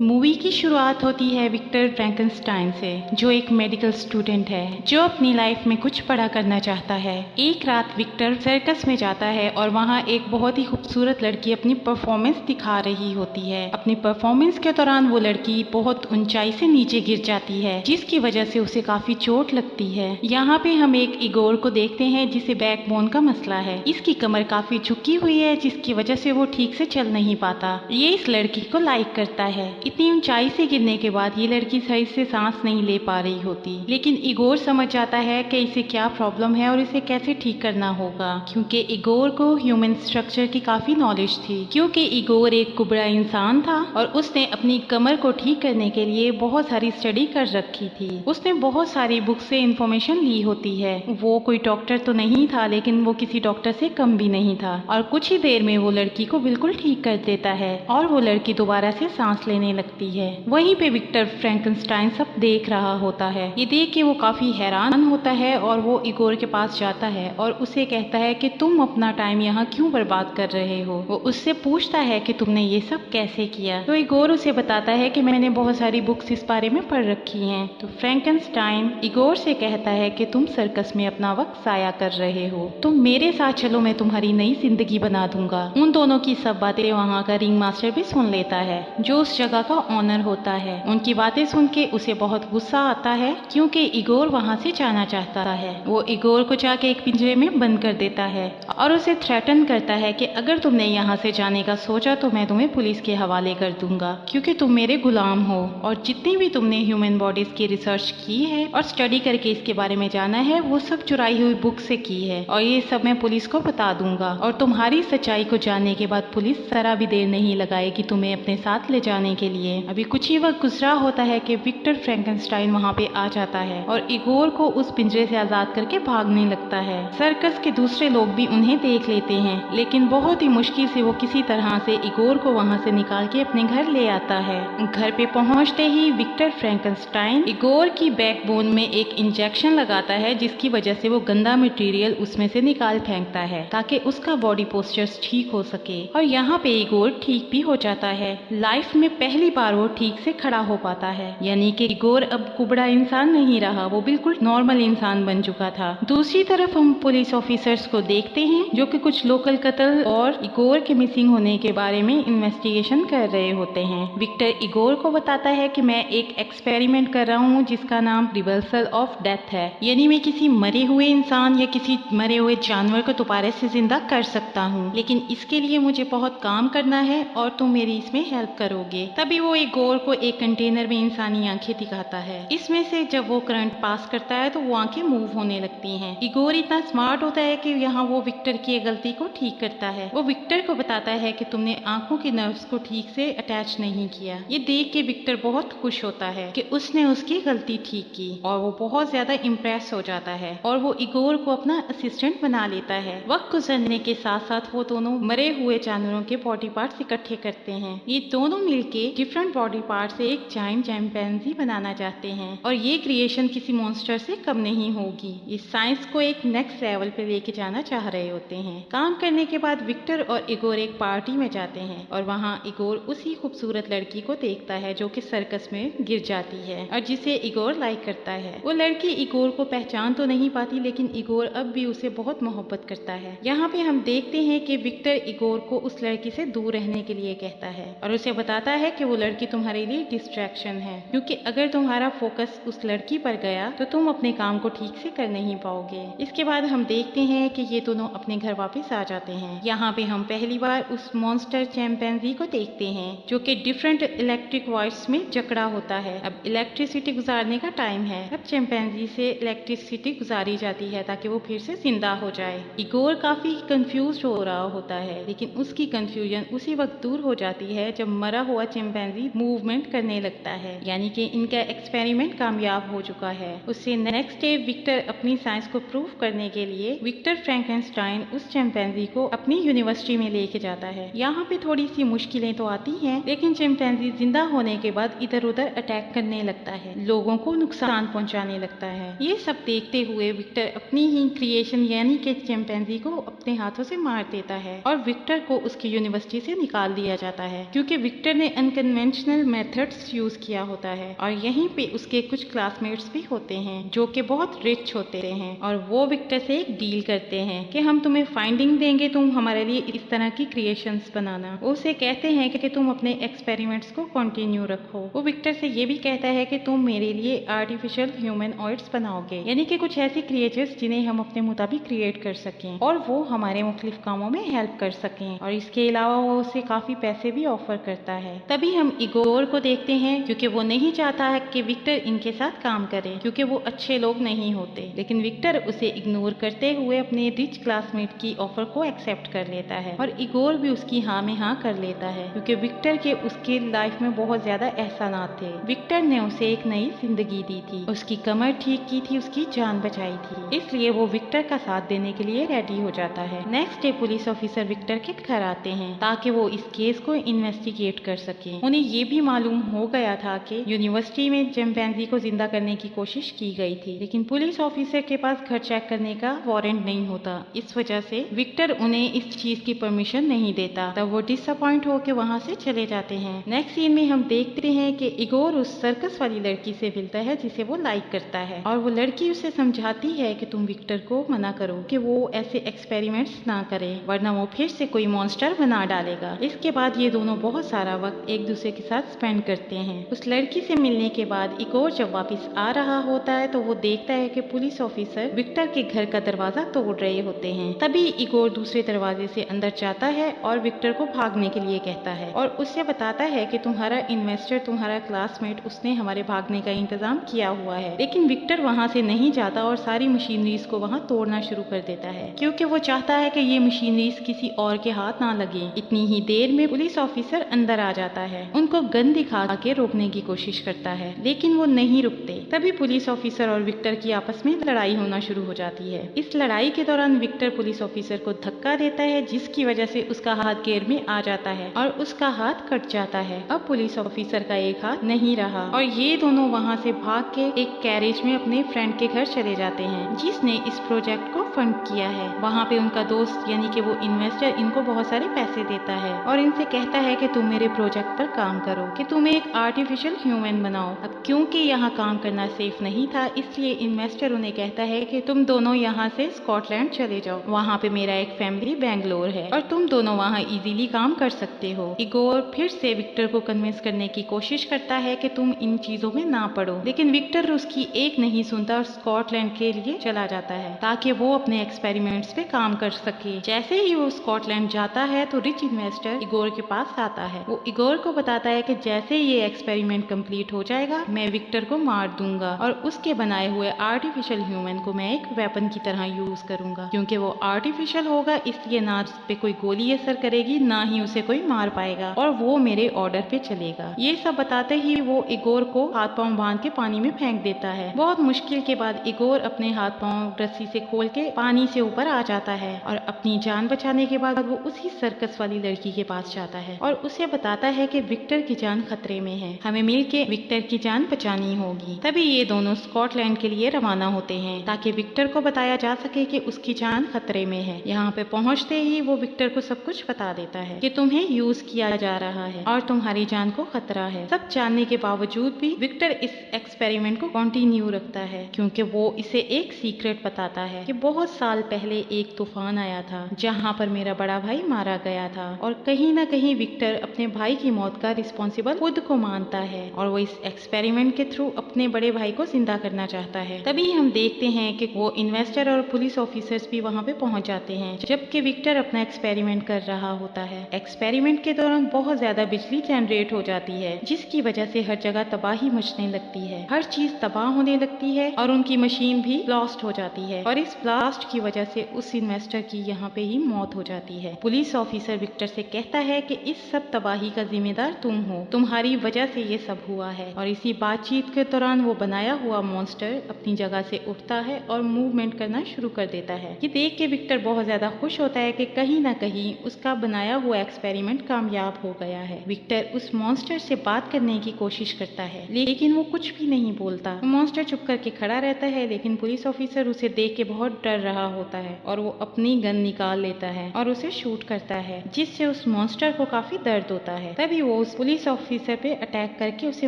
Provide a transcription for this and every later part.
Movie की शुरुआत होती है विक्टर फ्रैंकनस्टाइन से, जो एक मेडिकल स्टूडेंट है जो अपनी लाइफ में कुछ बड़ा करना चाहता है। एक रात विक्टर सर्कस में जाता है और वहाँ एक बहुत ही खूबसूरत लड़की अपनी परफॉर्मेंस दिखा रही होती है। अपनी परफॉर्मेंस के दौरान वो लड़की बहुत ऊंचाई से नीचे गिर जाती है, जिसकी वजह से उसे काफी चोट लगती है। यहाँ पे हम एक इगोर को देखते हैं जिसे बैकबोन का मसला है। इसकी कमर काफी झुकी हुई है, जिसकी वजह से वो ठीक से चल नहीं पाता। ये इस लड़की को लाइक करता है। इतनी ऊंचाई से गिरने के बाद ये लड़की सही से सांस नहीं ले पा रही होती, लेकिन इगोर समझ जाता है कि इसे क्या प्रॉब्लम है और इसे कैसे ठीक करना होगा, क्योंकि इगोर को ह्यूमन स्ट्रक्चर की काफी नॉलेज थी। क्योंकि इगोर एक कुबड़ा इंसान था और उसने अपनी कमर को ठीक करने के लिए बहुत सारी स्टडी कर रखी थी। उसने बहुत सारी बुक से इंफॉर्मेशन ली होती है। वो कोई डॉक्टर तो नहीं था, लेकिन वो किसी डॉक्टर से कम भी नहीं था, और कुछ ही देर में वो लड़की को बिल्कुल ठीक कर देता है और वो लड़की दोबारा से सांस लेने लगती है। वहीं पे विक्टर फ्रैंकनस्टाइन सब देख रहा होता है। ये देख के वो काफी हैरान होता है और वो इगोर के पास जाता है और उसे कहता है कि तुम अपना टाइम यहाँ क्यों बर्बाद कर रहे हो। वो उससे पूछता है कि तुमने ये सब कैसे किया। तो इगोर उसे बताता है कि मैंने बहुत सारी बुक्स इस बारे में पढ़ रखी हैं। तो फ्रैंकनस्टाइन इगोर से कहता है कि तुम सर्कस में अपना वक्त जाया कर रहे हो, तुम मेरे साथ चलो, मैं तुम्हारी नई जिंदगी बना दूंगा। उन दोनों की सब बातें वहाँ का रिंग मास्टर भी सुन लेता है, जो उस जगह का ऑनर होता है। उनकी बातें सुन के उसे बहुत गुस्सा आता है, क्योंकि इगोर वहाँ से जाना चाहता है। वो इगोर को जाके एक पिंजरे में बंद कर देता है और उसे थ्रेटन करता है कि अगर तुमने यहाँ से जाने का सोचा तो मैं तुम्हें पुलिस के हवाले कर दूंगा, क्योंकि तुम मेरे गुलाम हो और जितनी भी तुमने ह्यूमन बॉडीज की रिसर्च की है और स्टडी करके इसके बारे में जाना है, वो सब चुराई हुई बुक से की है और ये सब मैं पुलिस को बता दूंगा। और तुम्हारी सच्चाई को जानने के बाद पुलिस जरा भी देर नहीं लगाएगी तुम्हें अपने साथ ले जाने के लिए। अभी कुछ ही वक्त गुजरा होता है कि विक्टर फ्रैंकनस्टाइन वहाँ पे आ जाता है और इगोर को उस पिंजरे से आजाद करके भागने लगता है। सर्कस के दूसरे लोग भी उन्हें देख लेते हैं, लेकिन बहुत ही मुश्किल से वो किसी तरह से इगोर को वहाँ से निकाल के अपने घर ले आता है। घर पे पहुँचते ही विक्टर फ्रैंकनस्टाइन इगोर की बैकबोन में एक इंजेक्शन लगाता है, जिसकी वजह से वो गंदा मटेरियल उसमें से निकाल फेंकता है ताकि उसका बॉडी पोस्चर्स ठीक हो सके। और यहाँ पे इगोर ठीक भी हो जाता है। लाइफ में पहली बार वो ठीक से खड़ा हो पाता है, यानी कि इगोर अब कुबड़ा इंसान नहीं रहा, वो बिल्कुल नॉर्मल इंसान बन चुका था। दूसरी तरफ हम पुलिस ऑफिसर्स को देखते हैं, जो कि कुछ लोकल कत्ल और इगोर के मिसिंग होने के बारे में इन्वेस्टिगेशन कर रहे होते हैं। विक्टर इगोर को बताता है कि मैं एक एक्सपेरिमेंट कर रहा हूँ जिसका नाम रिवर्सल ऑफ डेथ है, यानी मैं किसी मरे हुए इंसान या किसी मरे हुए जानवर को दोबारा से जिंदा कर सकता हूँ, लेकिन इसके लिए मुझे बहुत काम करना है और तुम मेरी इसमें हेल्प करोगे। तभी वो इगोर को एक कंटेनर में इंसानी आंखें दिखाता है। इसमें से जब वो करंट पास करता है तो वो आंखें मूव होने लगती हैं। इगोर इतना स्मार्ट होता है कि यहाँ वो विक्टर की गलती को ठीक करता है। वो विक्टर को बताता है कि तुमने आंखों के नर्व्स को ठीक से अटैच नहीं किया। ये देख के विक्टर बहुत खुश होता है कि उसने उसकी गलती ठीक की और वो बहुत ज्यादा इम्प्रेस हो जाता है और वो इगोर को अपना असिस्टेंट बना लेता है। वक्त गुजरने के साथ साथ वो दोनों मरे हुए जानवरों के बॉडी पार्ट्स इकट्ठे करते हैं। ये दोनों मिलके डिफरेंट बॉडी पार्ट से एक जायंट चिंपैंजी बनाना चाहते हैं और ये क्रिएशन किसी मॉन्स्टर से कम नहीं होगी। ये साइंस को एक नेक्स्ट लेवल पे लेके जाना चाह रहे होते हैं। काम करने के बाद विक्टर और इगोर एक पार्टी में जाते हैं और वहाँ इगोर उसी खूबसूरत लड़की को देखता है जो कि सर्कस में गिर जाती है और जिसे इगोर लाइक करता है। वो लड़की इगोर को पहचान तो नहीं पाती, लेकिन इगोर अब भी उसे बहुत मोहब्बत करता है। यहाँ पे हम देखते हैं कि विक्टर इगोर को उस लड़की से दूर रहने के लिए कहता है और उसे बताता है कि वो लड़की तुम्हारे लिए डिस्ट्रैक्शन है, क्योंकि अगर तुम्हारा फोकस उस लड़की पर गया तो तुम अपने काम को ठीक से कर नहीं पाओगे। इसके बाद हम देखते हैं कि ये दोनों अपने घर वापस आ जाते हैं। यहाँ पे हम पहली बार उस मॉन्स्टर चिंपैंजी को देखते हैं जो कि डिफरेंट इलेक्ट्रिक वायर्स में जकड़ा होता है। अब इलेक्ट्रिसिटी गुजारने का टाइम है। अब चिंपैंजी से इलेक्ट्रिसिटी गुजारी जाती है ताकि वो फिर से जिंदा हो जाए। इगोर काफी कंफ्यूज हो रहा होता है, लेकिन उसकी कंफ्यूजन उसी वक्त दूर हो जाती है जब मरा हुआ चिंपैंजी मूवमेंट करने लगता है, यानी कि इनका एक्सपेरिमेंट कामयाब हो चुका है। उससे नेक्स्ट डे विक्टर अपनी साइंस को प्रूव करने के लिए विक्टर फ्रैंकनस्टाइन उस चिंपैंजी को अपनी यूनिवर्सिटी में लेके जाता है। यहाँ पे थोड़ी सी मुश्किलें तो आती हैं, लेकिन चिंपैंजी जिंदा होने के बाद इधर उधर अटैक करने लगता है, लोगों को नुकसान पहुंचाने लगता है। ये सब देखते हुए विक्टर अपनी ही क्रिएशन यानी कि चिंपैंजी को अपने हाथों से मार देता है और विक्टर को उसकी यूनिवर्सिटी से निकाल दिया जाता है, क्योंकि विक्टर ने अनकन्वेंशनल मेथड्स यूज किया होता है और यहीं पे उसके कुछ क्लासमेट्स भी होते हैं जो कि बहुत रिच होते हैं और वो विक्टर से एक डील करते हैं कि हम तुम्हें फाइंडिंग देंगे, तुम हमारे लिए इस तरह की क्रिएशंस बनाना। वो उसे कहते हैं कि तुम अपने एक्सपेरिमेंट्स को कंटिन्यू रखो। वो विक्टर से ये भी कहता है कि तुम मेरे लिए आर्टिफिशियल ह्यूमनॉइड्स बनाओगे, यानी कि कुछ ऐसी क्रिएचर्स जिन्हें हम अपने मुताबिक क्रिएट कर सकें और वो हमारे मुख्तलिफ कामों में हेल्प कर सकें। और इसके अलावा वो उसे काफी पैसे भी ऑफर करता है। तभी हम इगोर को देखते हैं क्योंकि वो नहीं चाहता है कि विक्टर इनके साथ काम करे क्योंकि वो अच्छे लोग नहीं होते, लेकिन विक्टर उसे इग्नोर करते हुए अपने रिच क्लासमेट की ऑफर को एक्सेप्ट कर लेता है और इगोर भी उसकी हाँ में हाँ कर लेता है क्योंकि विक्टर के उसके लाइफ में बहुत ज्यादा एहसानात थे। विक्टर ने उसे एक नई जिंदगी दी थी, उसकी कमर ठीक की थी, उसकी जान बचाई थी, इसलिए वो विक्टर का साथ देने के लिए रेडी हो जाता है। Next day police officer Victor के घर आते हैं ताकि वो इस केस को इन्वेस्टिगेट कर सके। उन्हें ये भी मालूम हो गया था कि यूनिवर्सिटी में चिंपैंजी को जिंदा करने की कोशिश की गई थी, लेकिन पुलिस ऑफिसर के पास घर चेक करने का वारंट नहीं होता। इस वजह से विक्टर उन्हें इस चीज की परमिशन नहीं देता, तब वो डिसअपॉइंट होकर वहाँ से चले जाते हैं। नेक्स्ट सीन में हम देखते हैं कि इगोर उस सर्कस वाली लड़की से मिलता है जिसे वो लाइक करता है और वो लड़की उसे समझाती है कि तुम विक्टर को मना करो कि वो ऐसे एक्सपेरिमेंट्स ना करे वरना वो फिर से कोई मॉन्स्टर बना डालेगा। इसके बाद ये दोनों बहुत सारा वक्त एक दूसरे के साथ स्पेंड करते हैं। उस लड़की से मिलने के बाद इगोर जब वापस आ रहा होता है तो वो देखता है कि पुलिस ऑफिसर विक्टर के घर का दरवाजा तोड़ रहे होते हैं। तभी इगोर दूसरे दरवाजे से अंदर जाता है और विक्टर को भागने के लिए कहता है और उससे बताता है कि तुम्हारा इन्वेस्टर, तुम्हारा क्लासमेट, उसने हमारे भागने का इंतजाम किया हुआ है। लेकिन विक्टर वहाँ से नहीं जाता और सारी मशीनरीज को वहाँ तोड़ना शुरू कर देता है क्योंकि वो चाहता है कि ये मशीनरीज किसी और के हाथ ना लगे। इतनी ही देर में पुलिस ऑफिसर अंदर आ जाता है, उनको गन दिखा के रोकने की कोशिश करता है लेकिन वो नहीं रुकते। तभी पुलिस ऑफिसर और विक्टर की आपस में लड़ाई होना शुरू हो जाती है। इस लड़ाई के दौरान विक्टर पुलिस ऑफिसर को धक्का देता है जिसकी वजह से उसका हाथ गेयर में आ जाता है और उसका हाथ कट जाता है। अब पुलिस ऑफिसर का एक हाथ नहीं रहा और ये दोनों वहाँ से भाग के एक कैरेज में अपने फ्रेंड के घर चले जाते हैं जिसने इस प्रोजेक्ट को फंड किया है। वहाँ पे उनका दोस्त यानी कि वो इन्वेस्टर इनको बहुत सारे पैसे देता है और इनसे कहता है कि तुम मेरे प्रोजेक्ट पर काम करो, कि तुम एक आर्टिफिशियल ह्यूमन बनाओ। अब क्योंकि यहाँ काम करना सेफ नहीं था इसलिए इन्वेस्टर उन्हें कहता है कि तुम दोनों यहाँ से स्कॉटलैंड चले जाओ, वहाँ पे मेरा एक फैमिली बेंगलोर है और तुम दोनों वहाँ इजीली काम कर सकते हो। इगोर फिर से विक्टर को कन्विंस करने की कोशिश करता है कि तुम इन चीजों में ना पड़ो, लेकिन विक्टर उसकी एक नहीं सुनता और स्कॉटलैंड के लिए चला जाता है ताकि वो अपने एक्सपेरिमेंट्स पे काम कर सके। जैसे ही वो स्कॉटलैंड जाता है तो रिच इन्वेस्टर इगोर के पास आता है। वो इगोर को बताता है कि जैसे ये एक्सपेरिमेंट कंप्लीट हो जाएगा मैं विक्टर को मार दूंगा और उसके बनाए हुए आर्टिफिशियल ह्यूमन को मैं एक वेपन की तरह यूज करूंगा, क्योंकि वो आर्टिफिशियल होगा इसलिए ना उस पे कोई गोली असर करेगी ना ही उसे कोई मार पाएगा और वो मेरे ऑर्डर पे चलेगा। ये सब बताते ही वो इगोर को हाथ पांव बांध के पानी में फेंक देता है। बहुत मुश्किल के बाद इगोर अपने हाथ पांव रस्सी से खोल के पानी से ऊपर आ जाता है और अपनी जान बचाने के बाद वो उसी सर्कस वाली लड़की के पास जाता है और उसे बताता है कि विक्टर की जान खतरे में है, हमें मिलके विक्टर की जान बचानी होगी। तभी ये दोनों स्कॉटलैंड के लिए रवाना होते हैं ताकि विक्टर को बताया जा सके कि उसकी जान खतरे में है। यहाँ पे पहुँचते ही वो विक्टर को सब कुछ बता देता है कि तुम्हें यूज किया जा रहा है और तुम्हारी जान को खतरा है। सब जानने के बावजूद भी विक्टर इस एक्सपेरिमेंट को कंटिन्यू रखता है क्योंकि वो इसे एक सीक्रेट बताता है कि बहुत साल पहले एक तूफान आया था जहाँ पर मेरा बड़ा भाई मारा गया था और कहीं ना कहीं विक्टर अपने भाई की मौत का रिस्पॉन्सिबल खुद को मानता है और वो इस एक्सपेरिमेंट के थ्रू अपने बड़े भाई को जिंदा करना चाहता है। तभी हम देखते हैं कि वो इन्वेस्टर और पुलिस ऑफिसर्स भी वहाँ पे पहुंच जाते हैं जबकि विक्टर अपना एक्सपेरिमेंट कर रहा होता है। एक्सपेरिमेंट के दौरान बहुत ज्यादा बिजली जनरेट हो जाती है जिसकी वजह से हर जगह तबाही मचने लगती है, हर चीज तबाह होने लगती है और उनकी मशीन भी ब्लास्ट हो जाती है और इस ब्लास्ट की वजह से उस इन्वेस्टर की यहाँ पे ही मौत हो जाती है। पुलिस ऑफिसर विक्टर से कहता है कि इस सब तबाही का जिम्मेदार तुम हो, तुम्हारी वजह से ये सब हुआ है और इसी बातचीत के दौरान वो बनाया हुआ मॉन्स्टर अपनी जगह से उठता है और मूवमेंट करना शुरू कर देता है। ये देख के विक्टर बहुत ज्यादा खुश होता है कि कहीं ना कहीं उसका बनाया हुआ एक्सपेरिमेंट कामयाब हो गया है। विक्टर उस मॉन्स्टर से बात करने की कोशिश करता है लेकिन वो कुछ भी नहीं बोलता। मॉन्स्टर चुप करके खड़ा रहता है लेकिन पुलिस ऑफिसर उसे देख के बहुत डर रहा होता है और वो अपनी गन निकाल लेता है और उसे शूट करता है, जिससे उस मॉन्स्टर को काफी दर्द होता है। तभी वो उस पुलिस ऑफिसर पे अटैक करके उसे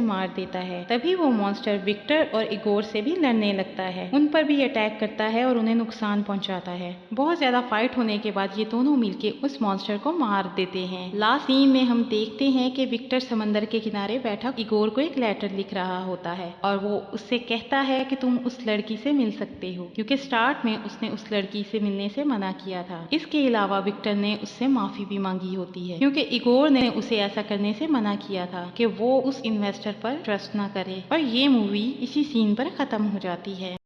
मार देता है। तभी वो मॉन्स्टर विक्टर और इगोर से भी लड़ने लगता है, उन पर भी अटैक करता है और उन्हें नुकसान पहुंचाता है। बहुत ज्यादा फाइट होने के बाद ये दोनों मिलके उस मॉन्स्टर को मार देते हैं। लास्ट सीन में हम देखते हैं कि विक्टर समंदर के किनारे बैठा इगोर को एक लेटर लिख रहा होता है और वो उससे कहता है कि तुम उस लड़की से मिल सकते हो, क्योंकि स्टार्ट में उसने उस लड़की से मिलने से मना किया था। इसके अलावा विक्टर ने उससे माफी भी मांगी होती है, क्योंकि इगोर ने उसे ऐसा करने से मना किया था कि वो उस इन्वेस्टर पर ट्रस्ट ना करे। और ये मूवी इसी सीन पर खत्म हो जाती है।